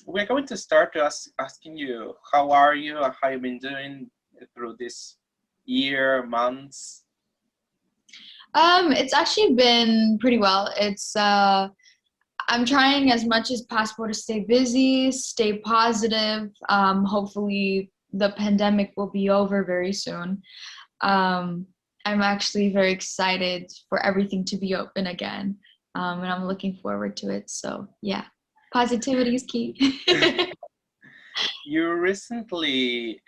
We're going to start to asking you, how are you? How you been doing through this year, months? It's actually been pretty well. I'm trying as much as possible to stay busy, stay positive. Hopefully the pandemic will be over very soon. Um, I'm actually very excited for everything to be open again. And I'm looking forward to it. So yeah, positivity is key. You recently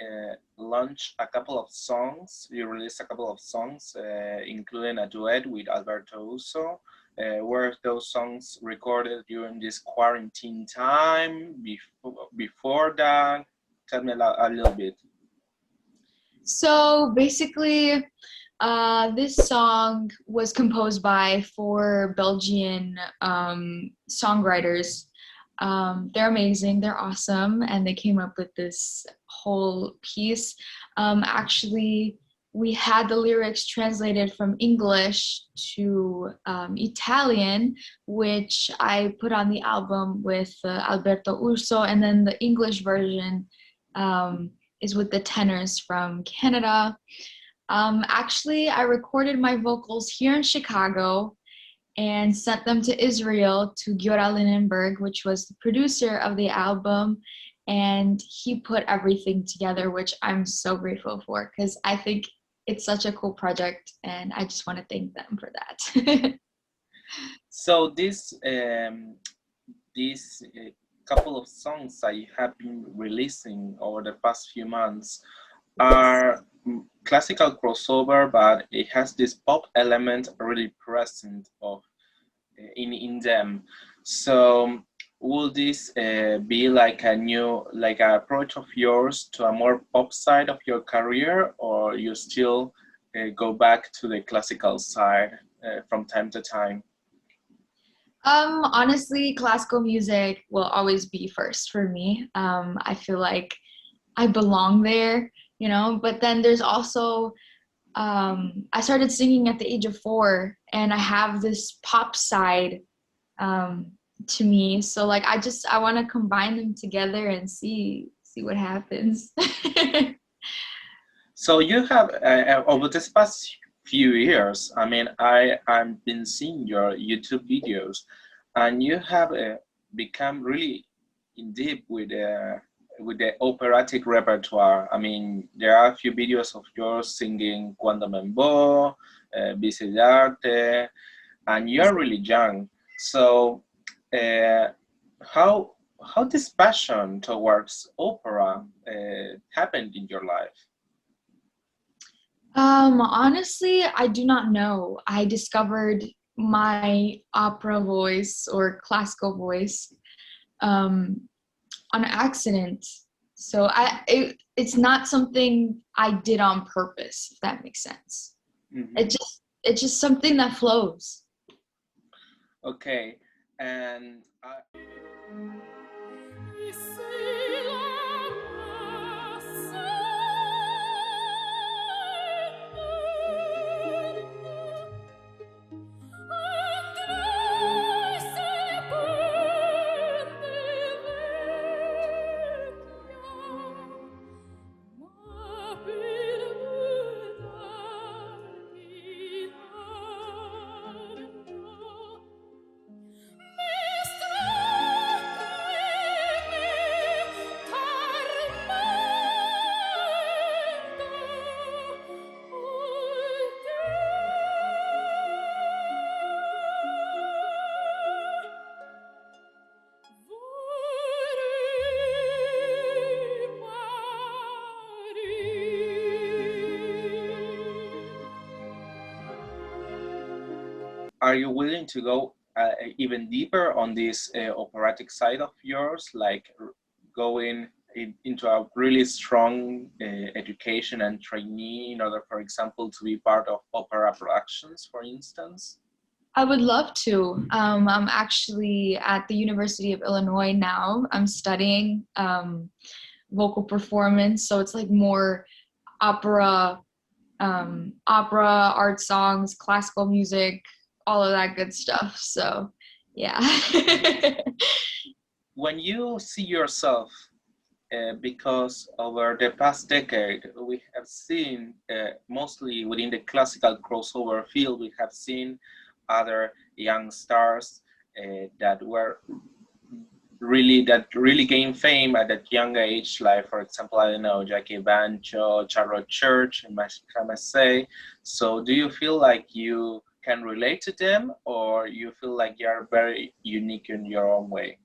launched a couple of songs. You released a couple of songs, including a duet with Alberto Uso. Were those songs recorded during this quarantine time? Before that? Tell me a little bit. So basically, this song was composed by four Belgian songwriters. They're amazing, they're awesome, and they came up with this whole piece. Actually, we had the lyrics translated from English to Italian, which I put on the album with Alberto Urso, and then the English version is with the tenors from Canada. Actually, I recorded my vocals here in Chicago and sent them to Israel to Giora Linenberg, which was the producer of the album. And he put everything together, which I'm so grateful for because I think it's such a cool project and I just want to thank them for that. So these couple of songs that you have been releasing over the past few months are classical crossover, but it has this pop element really present in them. So will this be like an approach of yours to a more pop side of your career, or you still go back to the classical side from time to time? Honestly, classical music will always be first for me. I feel like I belong there, but then there's also I started singing at the age of 4 and I have this pop side to me. So like I want to combine them together and see what happens. So you have over this past few years, I mean, I've been seeing your YouTube videos, and you have become really in deep with the operatic repertoire. I mean, there are a few videos of yours singing Quando Membo, Visitarte, and you're really young. So, uh, how how this passion towards opera happened in your life? Honestly, I do not know. I discovered my opera voice or classical voice um, on accident. So it's not something I did on purpose, if that makes sense. Mhm. It's just something that flows. Okay, and are you willing to go even deeper on this operatic side of yours, like going into a really strong education and trainee in order, for example, to be part of opera productions, for instance? I would love to. I'm actually at the University of Illinois now. I'm studying vocal performance, so it's like more opera, opera, art songs, classical music, all of that good stuff. So, yeah. when you see yourself, because over the past decade, we have seen, mostly within the classical crossover field, we have seen other young stars that were really gained fame at that young age, like for example, I don't know, Jackie Bancho, Charlotte Church, and I must say. So do you feel like you can relate to them, or you feel like you're very unique in your own way?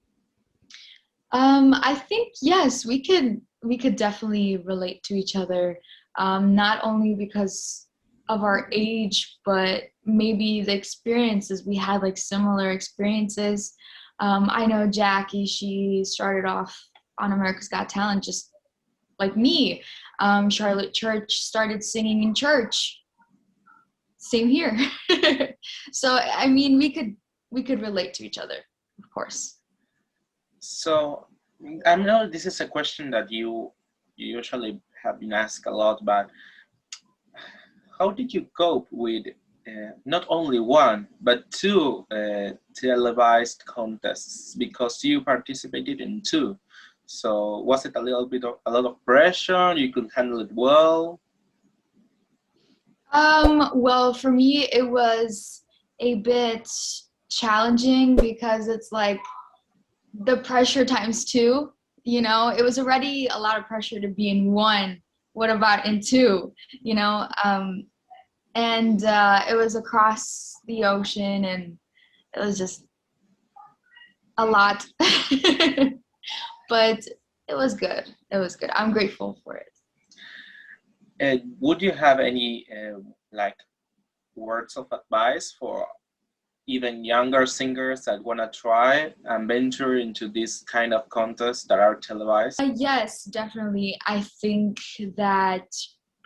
I think yes, we could definitely relate to each other. Not only because of our age, but maybe the experiences we had, like similar experiences. I know Jackie, she started off on America's Got Talent just like me. Charlotte Church started singing in church. Same here. So I mean, we could relate to each other, of course. So I know this is a question that you usually have been asked a lot, but how did you cope with not only one but two televised contests, because you participated in two? So was it a little bit of a lot of pressure? You could handle it well. Well, for me, it was a bit challenging because it's like the pressure times two, it was already a lot of pressure to be in one. What about in two, you know? And it was across the ocean and it was just a lot. But it was good. It was good. I'm grateful for it. Would you have any like words of advice for even younger singers that want to try and venture into this kind of contests that are televised? Yes, definitely. I think that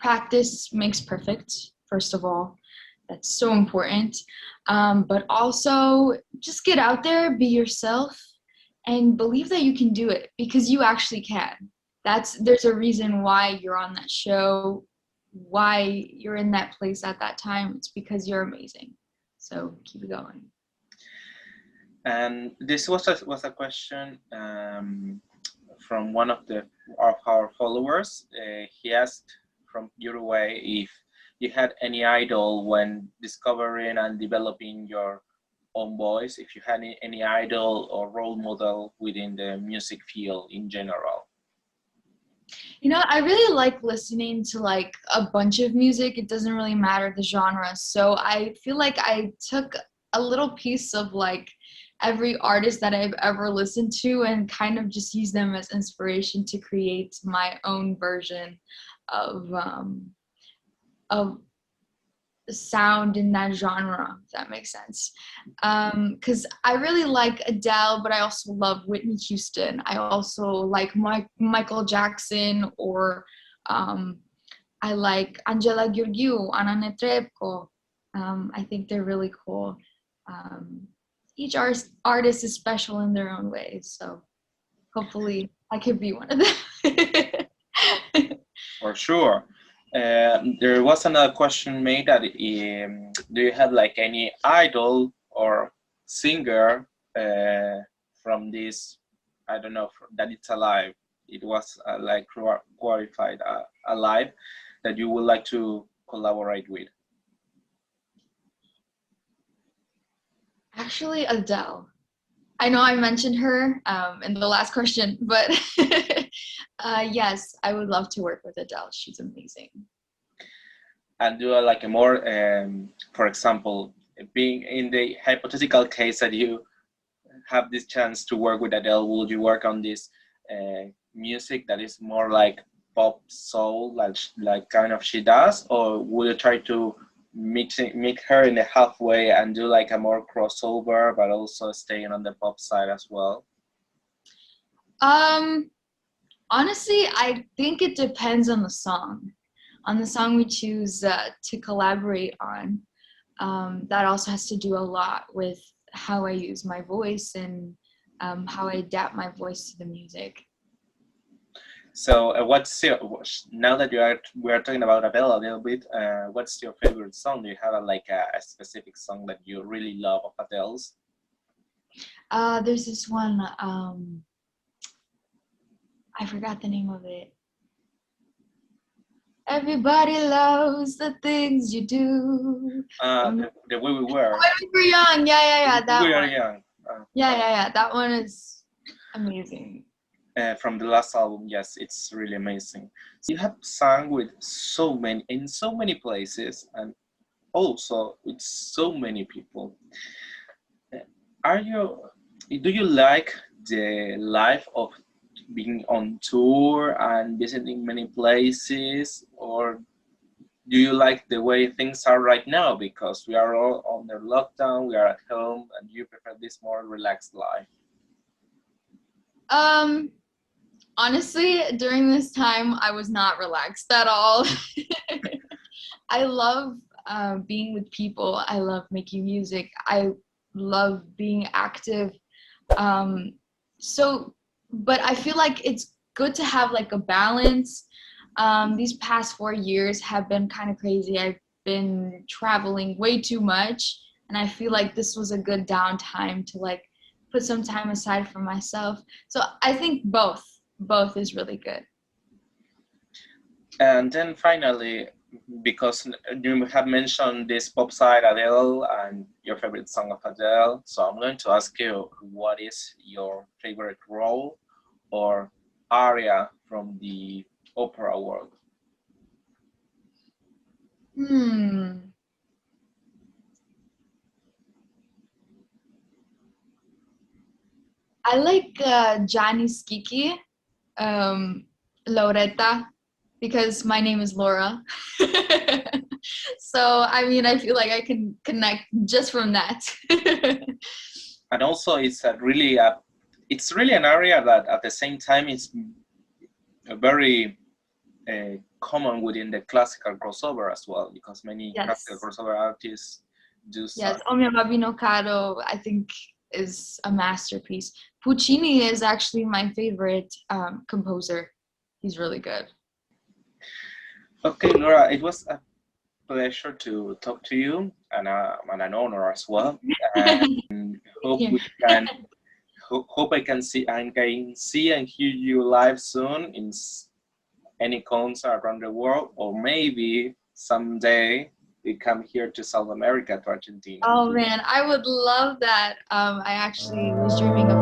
practice makes perfect, first of all. That's so important. But also, just get out there, be yourself, and believe that you can do it because you actually can. There's a reason why you're on that show, why you're in that place at that time. It's because you're amazing. So keep it going. And this was a question from one of our followers. He asked from Uruguay if you had any idol when discovering and developing your own voice, if you had any idol or role model within the music field in general. I really like listening to like a bunch of music. It doesn't really matter the genre. So I feel like I took a little piece of like every artist that I've ever listened to and kind of just use them as inspiration to create my own version of sound in that genre, if that makes sense. Because I really like Adele, but I also love Whitney Houston. I also like Michael Jackson, or I like Angela Gheorghiu, Anna Netrebko. I think they're really cool. Each artist is special in their own ways, so hopefully I could be one of them. For sure. There was another question made that do you have like any idol or singer from this, I don't know, that it's alive? It was like qualified alive that you would like to collaborate with? Actually, Adele. I know I mentioned her in the last question, but yes, I would love to work with Adele. She's amazing. And do like a more, for example, being in the hypothetical case that you have this chance to work with Adele, would you work on this music that is more like pop soul, like kind of she does, or would you try to meet her in the halfway and do like a more crossover, but also staying on the pop side as well? Um, Honestly, I think it depends on the song we choose to collaborate on. That also has to do a lot with how I use my voice and how I adapt my voice to the music. So, now that we are talking about Adele a little bit, what's your favorite song? Do you have a specific song that you really love of Adele's? There's this one. I forgot the name of it. Everybody loves the things you do. The way we were. When we were young, yeah, that We are one. young. Yeah, that one is amazing. From the last album, yes, it's really amazing. You have sung with in so many places, and also with so many people. Are you? Do you like the life of being on tour and visiting many places, or do you like the way things are right now because we are all under lockdown, we are at home, and you prefer this more relaxed life? Honestly, during this time, I was not relaxed at all. I love being with people. I love making music. I love being active. Um, so, but I feel like it's good to have like a balance. These past 4 years have been kind of crazy. I've been traveling way too much, and I feel like this was a good downtime to like put some time aside for myself. So I think both is really good. And then finally, because you have mentioned this pop side Adele and your favorite song of Adele, so I'm going to ask you, what is your favorite role or aria from the opera world? Hmm. I like Gianni's Kiki, um, Lauretta, because my name is Laura. So, I mean, I feel like I can connect just from that. And also, it's really an area that at the same time is very common within the classical crossover as well, because many classical Yes. crossover artists do Yes. such. O mio bambino caro, I think, is a masterpiece. Puccini is actually my favorite composer. He's really good. Okay, Laura, it was a pleasure to talk to you, and an honor as well. And hope Here. we can hope I can see and hear you live soon in any concert around the world, or maybe someday we come here to South America, to Argentina. Oh man, I would love that. I actually was dreaming of